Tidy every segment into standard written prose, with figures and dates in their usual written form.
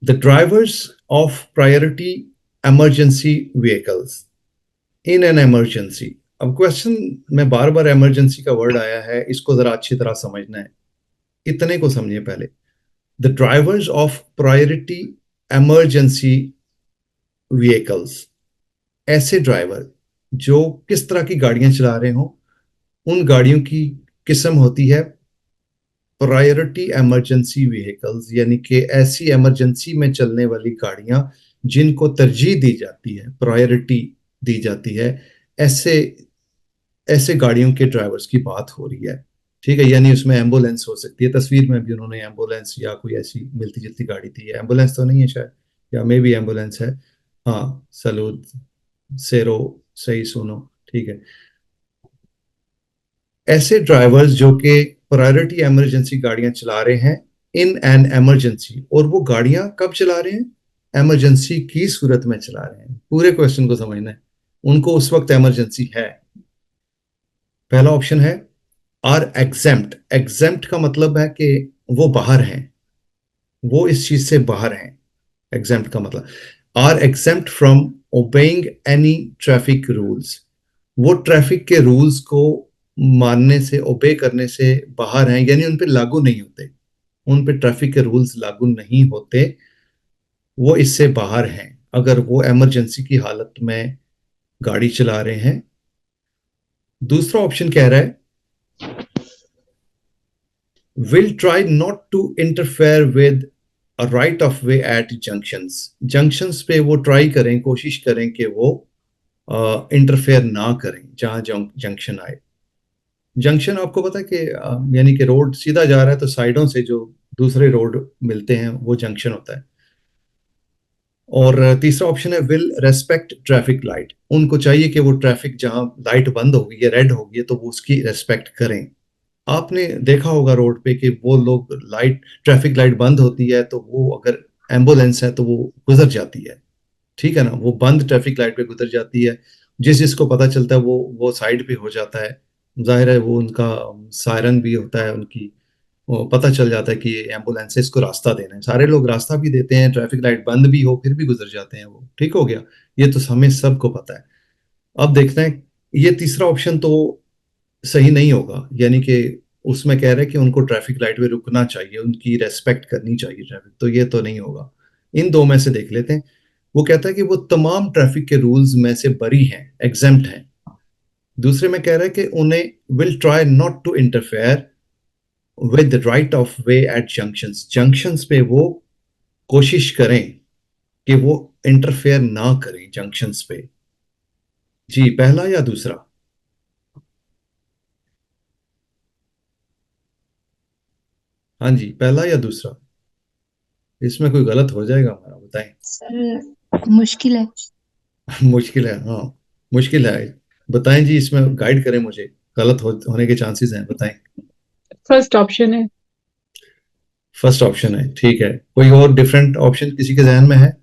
The drivers of priority emergency vehicles in an emergency. अब question में बार बार emergency का word आया है, इसको जरा अच्छी तरह समझना है। इतने को समझिए पहले। The drivers of priority emergency vehicles, ऐसे ड्राइवर जो किस तरह की गाड़ियां चला रहे हो, उन गाड़ियों की किस्म होती है प्रायोरिटी इमरजेंसी व्हीकल्स, यानी कि ऐसी इमरजेंसी में चलने वाली गाड़ियां जिनको तरजीह दी जाती है, प्रायोरिटी दी जाती है। ऐसे ऐसे गाड़ियों के ड्राइवर्स की बात हो रही है। ठीक है, यानी उसमें एम्बुलेंस हो सकती है। तस्वीर में भी उन्होंने एम्बुलेंस या कोई ऐसी मिलती जुलती गाड़ी थी। एम्बुलेंस तो नहीं है शायद, या मे भी एम्बुलेंस है। हाँ, सलूद सेरो, सही सुनो। ठीक है, ऐसे ड्राइवर्स जो कि प्रायोरिटी इमरजेंसी गाड़ियां चला रहे हैं इन एन इमरजेंसी, और वो गाड़ियां कब चला रहे हैं? इमरजेंसी की सूरत में चला रहे हैं। पूरे क्वेश्चन को समझना है, उनको उस वक्त इमरजेंसी है। पहला ऑप्शन है आर एग्जेम्प्ट। एग्जेम्प्ट का मतलब है कि वो बाहर हैं, वो इस चीज से बाहर हैं। एग्जेम्प्ट का मतलब are exempt from obeying any traffic rules, वो ट्रैफिक के रूल्स को मानने से, ओबे करने से बाहर हैं, यानी उन पे लागू नहीं होते, उन पे ट्रैफिक के रूल्स लागू नहीं होते, वो इससे बाहर हैं अगर वो इमरजेंसी की हालत में गाड़ी चला रहे हैं। दूसरा ऑप्शन कह रहा है will try not to interfere with a right of way at junctions। Junctions पे वो ट्राई करें, कोशिश करें कि वो इंटरफेयर ना करें जहां जंक्शन आए। जंक्शन आपको पता है कि यानी कि रोड सीधा जा रहा है तो साइडों से जो दूसरे रोड मिलते हैं वो जंक्शन होता है। और तीसरा ऑप्शन है विल रेस्पेक्ट ट्रैफिक लाइट। उनको चाहिए कि वो ट्रैफिक जहां लाइट बंद होगी या रेड होगी तो वो उसकी रेस्पेक्ट करें। आपने देखा होगा रोड पे कि वो लोग लाइट, ट्रैफिक लाइट बंद होती है तो वो अगर एम्बुलेंस है तो वो गुजर जाती है। ठीक है ना, वो बंद ट्रैफिक लाइट पे गुजर जाती है। जिसको पता चलता है वो साइड पे हो जाता है। जाहिर है वो उनका सायरन भी होता है, उनकी वो पता चल जाता है कि एम्बुलेंस है, इसको रास्ता देना है। सारे लोग रास्ता भी देते हैं, ट्रैफिक लाइट बंद भी हो फिर भी गुजर जाते हैं वो। ठीक हो गया, ये तो हमें सबको पता है। अब देखते हैं, ये तीसरा ऑप्शन तो सही नहीं होगा, यानी कि उसमें कह रहे हैं कि उनको ट्रैफिक लाइट पे रुकना चाहिए, उनकी रेस्पेक्ट करनी चाहिए ट्रैफिक, तो ये तो नहीं होगा। इन दो में से देख लेते हैं। वो कहता है कि वो तमाम ट्रैफिक के रूल्स में से बरी हैं, एग्जेम्प्ट हैं। दूसरे में कह रहा है कि उन्हें will try not to interfere with right of way at junctions. Junctions पे वो कोशिश करें कि वो इंटरफेयर ना करें जंक्शंस पे। जी, पहला या दूसरा? हाँ जी, पहला या दूसरा? इसमें कोई गलत हो जाएगा हमारा, बताएं। सर मुश्किल है। मुश्किल है, हाँ, मुश्किल है। बताएं जी, इसमें गाइड करें मुझे। गलत होने के चांसेस हैं, बताएं। फर्स्ट ऑप्शन है। फर्स्ट ऑप्शन है, ठीक है। कोई और डिफरेंट ऑप्शन किसी के जहन में है?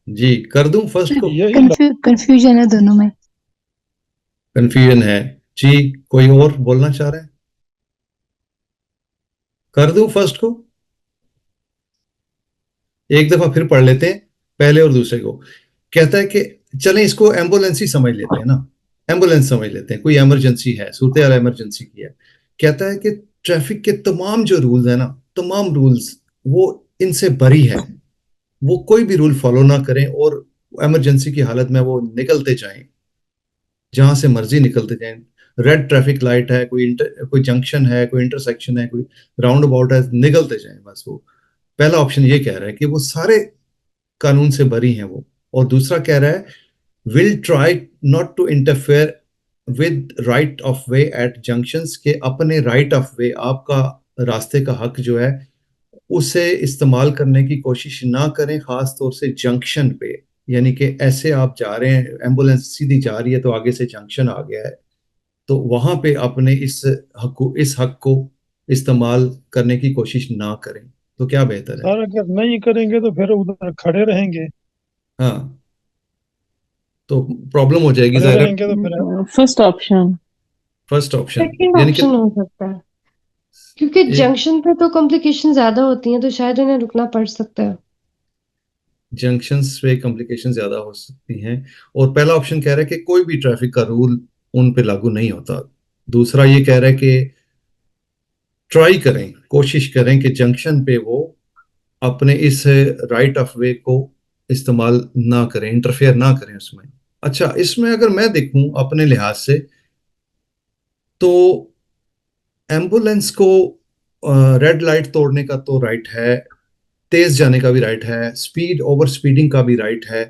जी, कर दूं फर्स्ट को? यही कंफ्यूजन है दोनों में। कंफ्यूजन है। जी, कोई और बोलना चाह रहे हैं? कर दूं फर्स्ट को? एक दफा फिर पढ़ लेते हैं, पहले और दूसरे को। कहता है कि चलें इसको एम्बुलेंस ही समझ लेते हैं ना, एम्बुलेंस समझ लेते हैं, कोई इमरजेंसी है, सूरत हाल इमरजेंसी की है। कहता है कि ट्रैफिक के तमाम जो रूल्स है ना, तमाम रूल्स वो इनसे बरी है। वो कोई भी रूल फॉलो ना करें और इमरजेंसी की हालत में वो निकलते जाएं, जहां से मर्जी निकलते जाएं। रेड ट्रैफिक लाइट है, कोई जंक्शन है, कोई इंटरसेक्शन है, कोई राउंड अबाउट है, निकलते जाएं बस वो। पहला ऑप्शन ये कह रहा है कि वो सारे कानून से बरी हैं वो। और दूसरा कह रहा है will try not to interfere with right of way at junctions, के अपने राइट ऑफ वे, आपका रास्ते का हक जो है उसे इस्तेमाल करने की कोशिश ना करें, खास तौर से जंक्शन पे। यानी कि ऐसे आप जा रहे हैं, एम्बुलेंस सीधी जा रही है तो आगे से जंक्शन आ गया है, तो वहां पे अपने इस हक को इस्तेमाल करने की कोशिश ना करें। तो क्या बेहतर है? सर, अगर नहीं करेंगे तो फिर उधर खड़े रहेंगे। हाँ, तो प्रॉब्लम हो जाएगी खड़े ज़ाहिर है। रहेंगे तो फिर first option. First option second यानी कि ऑप्शन हो सकता है। क्योंकि एक जंक्शन पे तो कॉम्प्लिकेशन ज्यादा होती हैं तो शायद उन्हें रुकना पड़ सकता है। जंक्शंस पे कॉम्प्लिकेशन ज्यादा हो सकती हैं। और पहला ऑप्शन कह रहा है कि कोई भी ट्रैफिक का रूल उन पे लागू नहीं होता। दूसरा ये कह रहा है कि ट्राई करें, कोशिश करें कि जंक्शन पे वो अपने इस राइट ऑफ वे को इस्तेमाल ना करें, इंटरफेयर ना करें उसमें। अच्छा, इसमें अगर मैं देखूं अपने लिहाज से, तो एम्बुलेंस को रेड लाइट तोड़ने का तो राइट है, तेज जाने का भी राइट है, स्पीड ओवर स्पीडिंग का भी राइट है।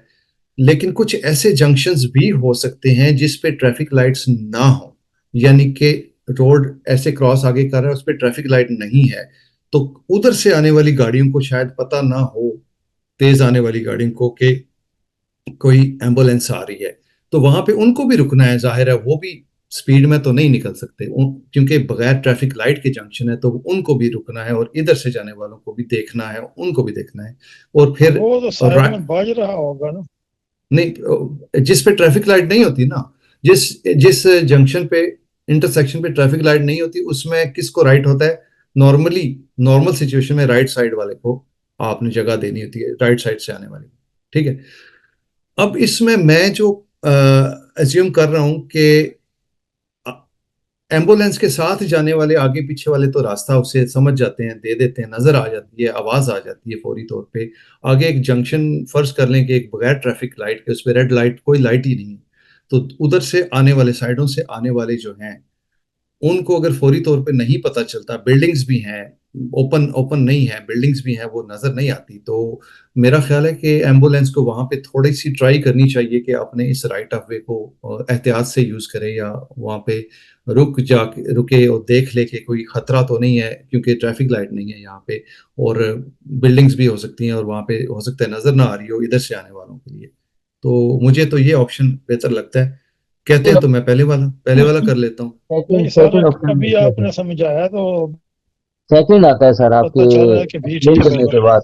लेकिन कुछ ऐसे जंक्शंस भी हो सकते हैं जिस पे ट्रैफिक लाइट्स ना हो, यानी कि रोड ऐसे क्रॉस आगे कर रहा है, उस पे ट्रैफिक लाइट नहीं है, तो उधर से आने वाली गाड़ियों को शायद पता ना हो, तेज आने वाली गाड़ियों को, कि कोई एम्बुलेंस आ रही है। तो वहां पे उनको भी रुकना है, जाहिर है वो भी स्पीड में तो नहीं निकल सकते क्योंकि बगैर ट्रैफिक लाइट के जंक्शन है, तो उनको भी रुकना है और इधर से जाने वालों को भी देखना है, उनको भी देखना है। और फिर वो तो साइड में बाज रहा होगा ना। नहीं, जिस पे ट्रैफिक लाइट नहीं होती ना, जिस जिस जंक्शन पे, इंटरसेक्शन पे ट्रैफिक लाइट नहीं होती, उसमें किसको राइट होता है? नॉर्मली, नॉर्मल सिचुएशन में राइट साइड वाले को आपने जगह देनी होती है, राइट साइड से आने वाले को। ठीक है। अब इसमें मैं जो एज्यूम कर रहा हूं कि एम्बुलेंस के साथ जाने वाले आगे पीछे वाले तो रास्ता उसे समझ जाते हैं, दे देते हैं, नजर आ जाती है, आवाज आ जाती है फौरी तौर पे। आगे एक जंक्शन फर्ज कर लें कि एक बगैर ट्रैफिक लाइट के, उस पर रेड लाइट, कोई लाइट ही नहीं है, तो उधर से आने वाले, साइडों से आने वाले जो हैं, उनको अगर फौरी तौर पे नहीं पता चलता, बिल्डिंग्स भी हैं, ओपन ओपन नहीं है, बिल्डिंग्स भी हैं, वो नजर नहीं आती, तो मेरा ख्याल है कि एम्बुलेंस को वहां पे थोड़ी सी ट्राई करनी चाहिए कि अपने इस राइट ऑफ वे को एहतियात से यूज करे, या वहां पे रुके और देख ले कि कोई खतरा तो नहीं है, क्योंकि ट्रैफिक लाइट नहीं है यहाँ पे, और बिल्डिंग्स भी हो सकती हैं, और वहां पे हो सकता है नजर ना आ रही हो इधर से आने वालों के लिए। तो मुझे तो ये ऑप्शन बेहतर लगता है। कहते हैं तो मैं पहले वाला कर लेता हूँ। नहीं सेकंड सर, सेकंड ऑप्शन अभी आपने समझाया तो सेकंड आता है सर आपके पता चल रहा है कि भी एक्सप्लेन ठीक करने के होगा। बाद।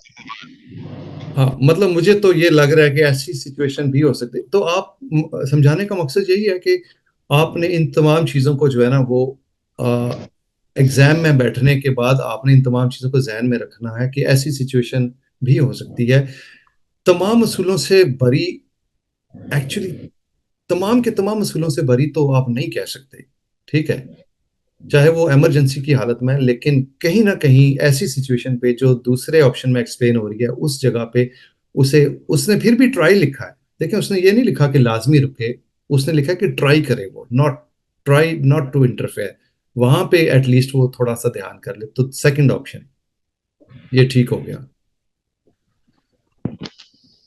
हाँ, मतलब मुझे तो ये लग रहा है कि ऐसी सिचुएशन भी हो सकती है। तो आप समझाने का मकसद यही है कि आपने इन तमाम चीज़ों को जो है ना, वो एग्जाम में बैठने के बाद आपने इन तमाम चीज़ों को जहन में रखना है कि ऐसी सिचुएशन भी हो सकती है। तमाम असूलों से बरी, एक्चुअली तमाम के तमाम असूलों से बरी तो आप नहीं कह सकते, ठीक है, चाहे वो इमरजेंसी की हालत में है, लेकिन कहीं ना कहीं ऐसी सिचुएशन पे जो दूसरे ऑप्शन में एक्सप्लेन हो रही है, उस जगह पे उसे, उसने फिर भी ट्राई लिखा है। देखिए, उसने ये नहीं लिखा कि लाजमी रुके, उसने लिखा कि ट्राई करे, वो not try not to interfere. वहां पे एटलीस्ट वो थोड़ा सा ध्यान कर ले, तो सेकंड ऑप्शन ये ठीक हो गया।